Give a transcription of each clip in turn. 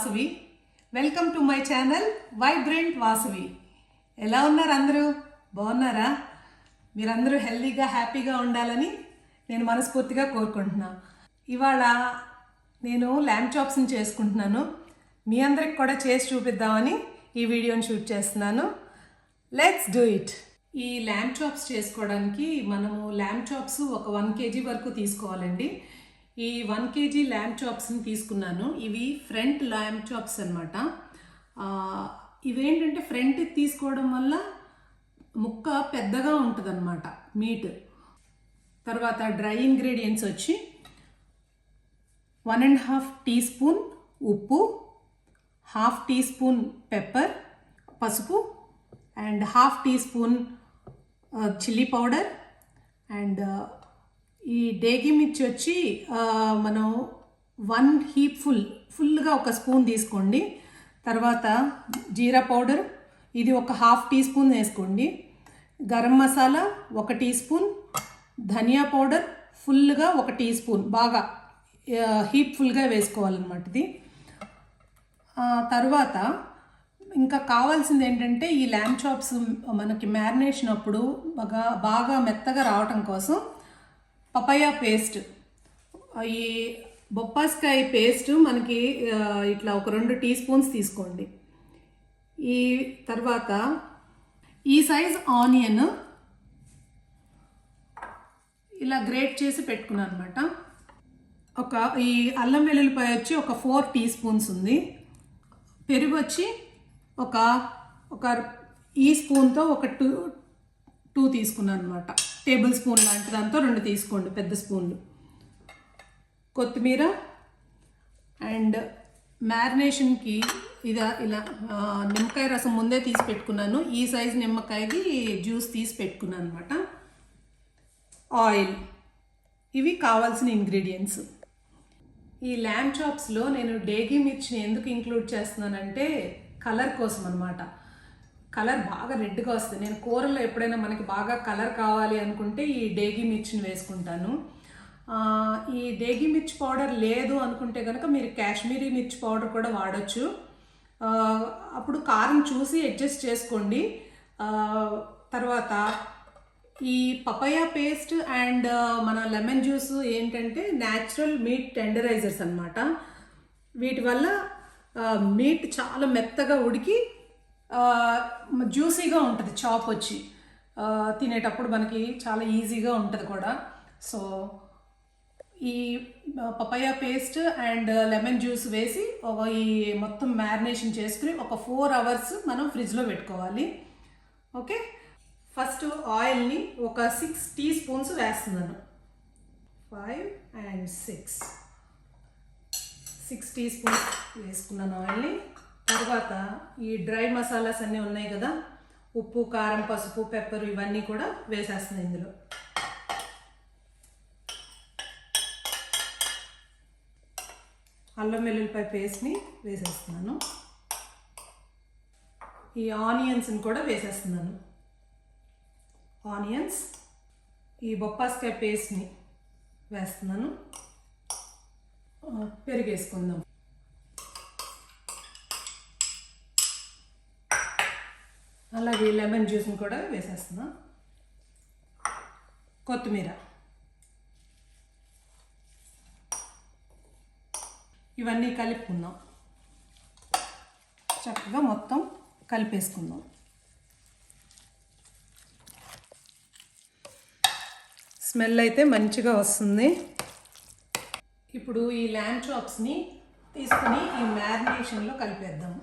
Vasavi. Welcome to my channel vibrant Vasavi. ఎలా ఉన్నారు అందరూ? బాగున్నారా? మీరందరూ హెల్తీగా హ్యాపీగా ఉండాలని నేను మనస్ఫూర్తిగా కోరుకుంటున్నా. ఇవాళ నేను ల్యాంబ్ చాప్స్ని చేసుకుంటున్నాను. మీ అందరికి కూడా చేసి చూపిద్దామని ఈ వీడియోని షూట్ చేస్తున్నాను. Let's do it. ఈ ల్యాంబ్ చాప్స్ చేసుకోవడానికి మనము ల్యాంబ్ చాప్స్ ఒక 1 kg వరకు తీసుకోవాలండి. ఈ 1 kg ల్యాంబ్ చాప్స్ని తీసుకున్నాను. ఇవి ఫ్రంట్ ల్యాంబ్ చాప్స్ అనమాట. ఇవేంటంటే ఫ్రంట్ తీసుకోవడం వల్ల ముక్క పెద్దగా ఉంటుంది అనమాట మీట్. తర్వాత డ్రై ఇంగ్రీడియంట్స్ వచ్చి 1.5 టీ స్పూన్ ఉప్పు, 1/2 టీ స్పూన్ పెప్పర్ పసుపు, and 1/2 teaspoon chilli powder, and ఈ డేగి మిర్చి వచ్చి మనం 1 హీప్ ఫుల్గా ఒక స్పూన్ తీసుకోండి. తర్వాత జీరా పౌడర్ ఇది ఒక 1/2 టీ స్పూన్ వేసుకోండి. గరం మసాలా 1 టీ స్పూన్, ధనియా పౌడర్ ఫుల్గా 1 టీ స్పూన్, బాగా హీప్ ఫుల్గా వేసుకోవాలన్నమాట ఇది. తర్వాత ఇంకా కావాల్సింది ఏంటంటే ఈ ల్యాంబ్ చాప్స్ మనకి మ్యారినేషన్ అప్పుడు బాగా మెత్తగా రావటం కోసం పపాయ పేస్ట్, ఈ బొప్పాస్కాయ పేస్ట్ మనకి ఇట్లా ఒక 2 టీ స్పూన్స్ తీసుకోండి. ఈ తర్వాత ఈ సైజ్ ఆనియన్ ఇలా గ్రేట్ చేసి పెట్టుకున్నాను అనమాట. ఈ అల్లం వెల్లుల్లిపాయ వచ్చి ఒక 4 టీ స్పూన్స్ ఉంది. పెరుగు వచ్చి ఒక ఈ స్పూన్తో ఒక 2 తీసుకున్నాను అనమాట. టేబుల్ స్పూన్ లాంటి దాంతో 2 తీసుకోండి, పెద్ద స్పూన్లు. కొత్తిమీర అండ్ మ్యారినేషన్కి ఇలా నిమ్మకాయ రసం ముందే తీసి పెట్టుకున్నాను. ఈ సైజు నిమ్మకాయది జ్యూస్ తీసి పెట్టుకున్నాను అనమాట. ఆయిల్, ఇవి కావాల్సిన ఇంగ్రీడియంట్స్. ఈ ల్యాంబ్ చాప్స్లో నేను డేగి మిర్చిని ఎందుకు ఇంక్లూడ్ చేస్తున్నానంటే కలర్ కోసం అనమాట. కలర్ బాగా రెడ్గా వస్తుంది. నేను కూరల్లో ఎప్పుడైనా మనకి బాగా కలర్ కావాలి అనుకుంటే ఈ డేగి మిర్చిని వేసుకుంటాను. ఈ డేగి మిర్చి పౌడర్ లేదు అనుకుంటే కనుక మీరు కాశ్మీరీ మిర్చి పౌడర్ కూడా వాడచ్చు. అప్పుడు కారం చూసి అడ్జస్ట్ చేసుకోండి. తర్వాత ఈ పపాయ పేస్ట్ అండ్ మన లెమన్ జ్యూస్ ఏంటంటే న్యాచురల్ మీట్ టెండరైజర్స్ అనమాట. వీటి వల్ల మీట్ చాలా మెత్తగా ఉడికి జ్యూసీగా ఉంటుంది. చాప్ వచ్చి తినేటప్పుడు మనకి చాలా ఈజీగా ఉంటుంది కూడా. సో ఈ papaya paste and lemon juice వేసి ఈ మొత్తం మ్యారినేషన్ చేసుకుని ఒక 4 hours మనం ఫ్రిడ్జ్లో పెట్టుకోవాలి. ఓకే, ఫస్ట్ ఆయిల్ని ఒక 6 టీ స్పూన్స్ వేస్తున్నాను. 5 and 6 టీ స్పూన్స్ వేసుకున్నాను ఆయిల్ని. తర్వాత ఈ డ్రై మసాలాస్ అన్నీ ఉన్నాయి కదా, ఉప్పు, కారం, పసుపు, పెప్పర్ ఇవన్నీ కూడా వేసేస్తున్నాను ఇందులో. అల్లం వెల్లుల్లిపాయ పేస్ట్ని వేసేస్తున్నాను. ఈ ఆనియన్స్ని కూడా వేసేస్తున్నాను. ఆనియన్స్, ఈ బొప్పాస్కాయ పేస్ట్ని వేస్తున్నాను. పెరుగు వేసుకుందాం. అలాగే లెమన్ జ్యూస్ని కూడా వేసేస్తున్నా. కొత్తిమీర, ఇవన్నీ కలుపుకుందాం. చక్కగా మొత్తం కలిపేసుకుందాం. స్మెల్ అయితే మంచిగా వస్తుంది. ఇప్పుడు ఈ ల్యాంబ్ చాప్స్ని తీసుకుని ఈ మ్యారినేషన్లో కలిపేద్దాము.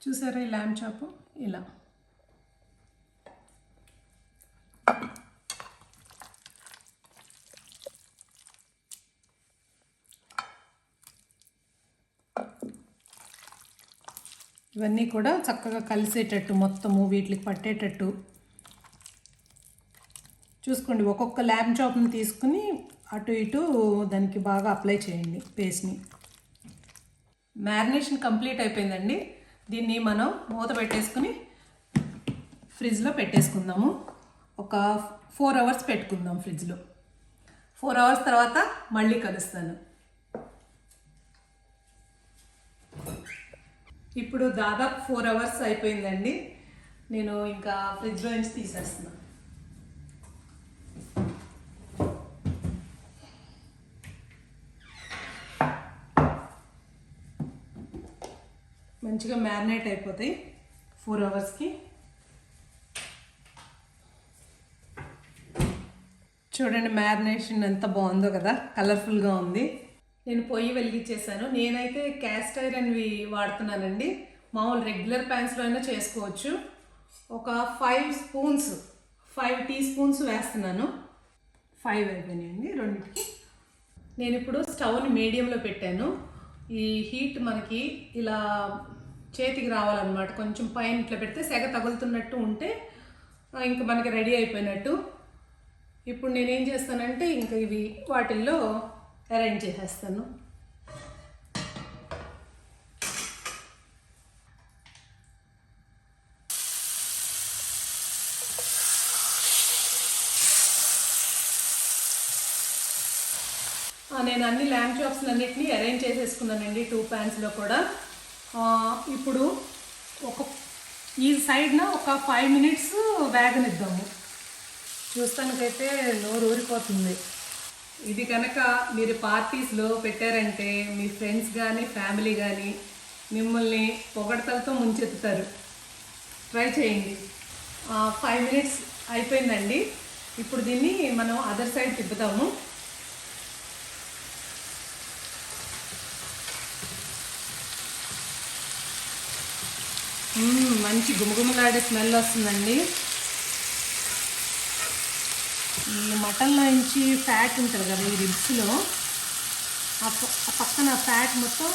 చూసారా ఈ ల్యాంబ్ చాప్ ఇలా. ఇవన్నీ కూడా చక్కగా కలిసేటట్టు మొత్తము వీటికి పట్టేటట్టు చూసుకోండి. ఒక్కొక్క ల్యాంబ్ చాప్ని తీసుకుని అటు ఇటు దానికి బాగా అప్లై చేయండి పేస్ట్ని. మ్యారినేషన్ కంప్లీట్ అయిపోయిందండి. దీన్ని మనం మూత పెట్టేసుకుని ఫ్రిడ్జ్లో పెట్టేసుకుందాము. ఒక 4 hours పెట్టుకుందాం ఫ్రిడ్జ్లో. 4 అవర్స్ తర్వాత మళ్ళీ కలుస్తాను. ఇప్పుడు దాదాపు 4 అవర్స్ అయిపోయిందండి. నేను ఇంకా ఫ్రిడ్జ్లో నుంచి తీసేస్తున్నాను. మంచిగా మ్యారినేట్ అయిపోతాయి 4 అవర్స్కి. చూడండి మ్యారినేషన్ ఎంత బాగుందో కదా, కలర్ఫుల్గా ఉంది. నేను పొయ్యి వెలిగించేసాను. నేనైతే క్యాస్ట్ ఐరన్వి వాడుతున్నానండి. మామూలు రెగ్యులర్ ప్యాన్స్లో అయినా చేసుకోవచ్చు. ఒక 5 టీ స్పూన్స్ వేస్తున్నాను. 5 అయిపోయినాయండి రెండింటికి. నేను ఇప్పుడు స్టవ్ని మీడియంలో పెట్టాను. ఈ హీట్ మనకి ఇలా చేతికి రావాలన్నమాట. కొంచెం పైన ఇట్లా పెడితే సెగ తగులుతున్నట్టు ఉంటే ఇంకా మనకి రెడీ అయిపోయినట్టు. ఇప్పుడు నేనేం చేస్తానంటే ఇంకా ఇవి వాటిల్లో అరేంజ్ చేసేస్తాను. నేను అన్ని ల్యాంబ్ చాప్స్ అన్నిటిని అరేంజ్ చేసేసుకున్నానండి 2 ప్యాన్స్లో కూడా. ఇప్పుడు ఈ సైడ్న ఒక 5 మినిట్స్ వేగనిద్దాము. చూస్తానికైతే నోరు ఊరిపోతుంది. ఇది కనుక మీరు పార్టీస్లో పెట్టారంటే మీ ఫ్రెండ్స్ కానీ ఫ్యామిలీ కానీ మిమ్మల్ని పొగడతలతో ముంచెత్తుతారు. ట్రై చేయండి. 5 మినిట్స్ అయిపోయిందండి. ఇప్పుడు దీన్ని మనం అదర్ సైడ్ తిప్పుతాము. మంచి గుమగుమలాడే స్మెల్ వస్తుందండి. ఈ మటన్లో నుంచి ఫ్యాట్ ఉంటుంది కదా ఈ రిబ్స్లో, ఆ పక్కన ఫ్యాట్ మొత్తం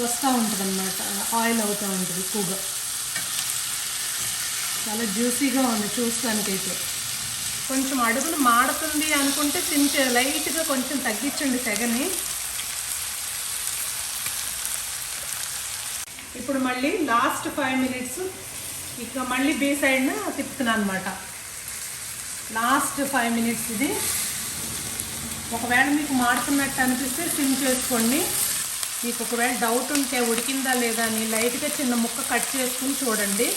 వస్తూ ఉంటుంది అన్నమాట. ఆయిల్ అవుతూ ఉంటుంది ఎక్కువగా. చాలా జ్యూసీగా ఉంది చూస్తానికైతే. కొంచెం అడుగులు మాడుతుంది అనుకుంటే లైట్గా కొంచెం తగ్గించండి సెగని. ఇప్పుడు మళ్ళీ లాస్ట్ 5 మినిట్స్ ఇక మళ్ళీ బీ సైడ్న తిప్పుతున్నాను అనమాట. లాస్ట్ 5 మినిట్స్ ఇది. ఒకవేళ మీకు మాడుతున్నట్టు అనిపిస్తే సిమ్ చేసుకోండి. మీకు ఒకవేళ డౌట్ ఉంటే ఉడికిందా లేదా అని లైట్గా చిన్న ముక్క కట్ చేసుకుని చూడండి.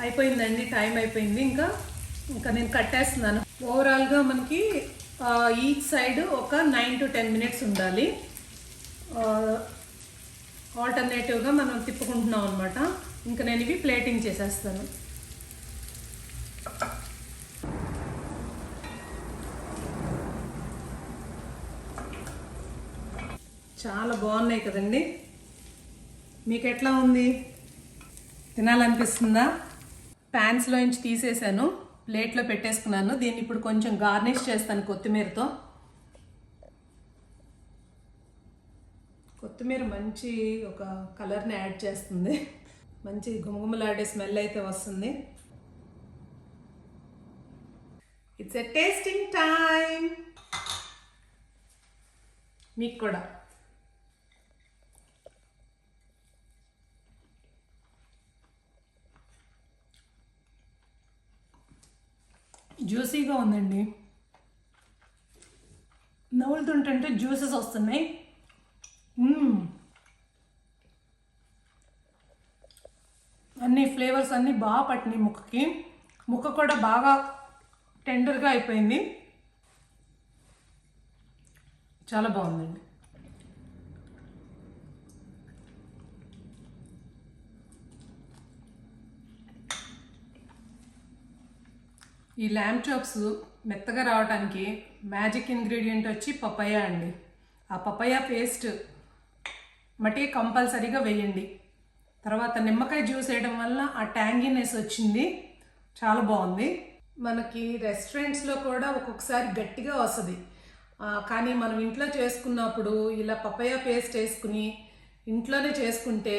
అయిపోయిందండి, టైం అయిపోయింది. ఇంకా నేను కట్టేస్తున్నాను. ఓవరాల్గా మనకి ఈచ్ సైడ్ ఒక 9 to 10 మినిట్స్ ఉండాలి. ఆల్టర్నేటివ్గా మనం తిప్పుకుంటున్నాం అనమాట. ఇంకా నేను ఇవి ప్లేటింగ్ చేసేస్తాను. చాలా బాగున్నాయి కదండి. మీకు ఎట్లా ఉంది? తినాలనిపిస్తుందా? ప్యాన్స్లో నుంచి తీసేసాను, ప్లేట్లో పెట్టేసుకున్నాను. దీన్ని ఇప్పుడు కొంచెం గార్నిష్ చేస్తాను కొత్తిమీరతో. కొత్తిమీర మంచి ఒక కలర్ని యాడ్ చేస్తుంది. మంచి గుమగుమలాడే స్మెల్ అయితే వస్తుంది. It's a tasting time. మీకు కూడా. జ్యూసీగా ఉందండి. నవ్వులుతుంటే జ్యూసెస్ వస్తున్నాయి. అన్ని ఫ్లేవర్స్ అన్నీ బాగా పట్టినాయి ముక్కకి. ముక్క కూడా బాగా టెండర్గా అయిపోయింది. చాలా బాగుందండి. ఈ ల్యాంబ్ చాప్స్ మెత్తగా రావడానికి మ్యాజిక్ ఇంగ్రీడియంట్ వచ్చి పపాయ అండి. ఆ పపాయ పేస్ట్ మట్టి కంపల్సరీగా వేయండి. తర్వాత నిమ్మకాయ జ్యూస్ వేయడం వల్ల ఆ ట్యాంగీనెస్ వచ్చింది, చాలా బాగుంది. మనకి రెస్టారెంట్స్లో కూడా ఒక్కొక్కసారి గట్టిగా వస్తుంది, కానీ మనం ఇంట్లో చేసుకున్నప్పుడు ఇలా పపాయ పేస్ట్ వేసుకుని ఇంట్లోనే చేసుకుంటే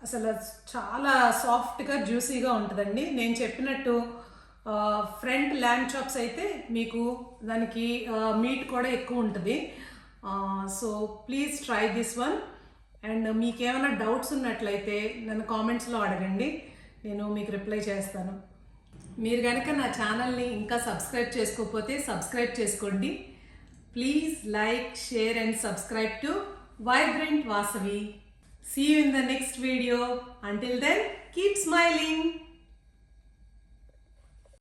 అసలు చాలా సాఫ్ట్గా జ్యూసీగా ఉంటుందండి. నేను చెప్పినట్టు ఫ్రంట్ ల్యాంబ్ చాప్స్ అయితే మీకు దానికి మీట్ కూడా ఎక్కువ ఉంటుంది. So please try this one. And మీకు ఏమైనా డౌట్స్ ఉన్నట్లయితే నన్ను కామెంట్స్లో అడగండి, నేను మీకు రిప్లై చేస్తాను. మీరు కనుక నా ఛానల్ని ఇంకా సబ్స్క్రైబ్ చేసుకోకపోతే సబ్స్క్రైబ్ చేసుకోండి. Please like, share and subscribe to Vibrant Vasavi. See you in the next video. Until then, keep smiling.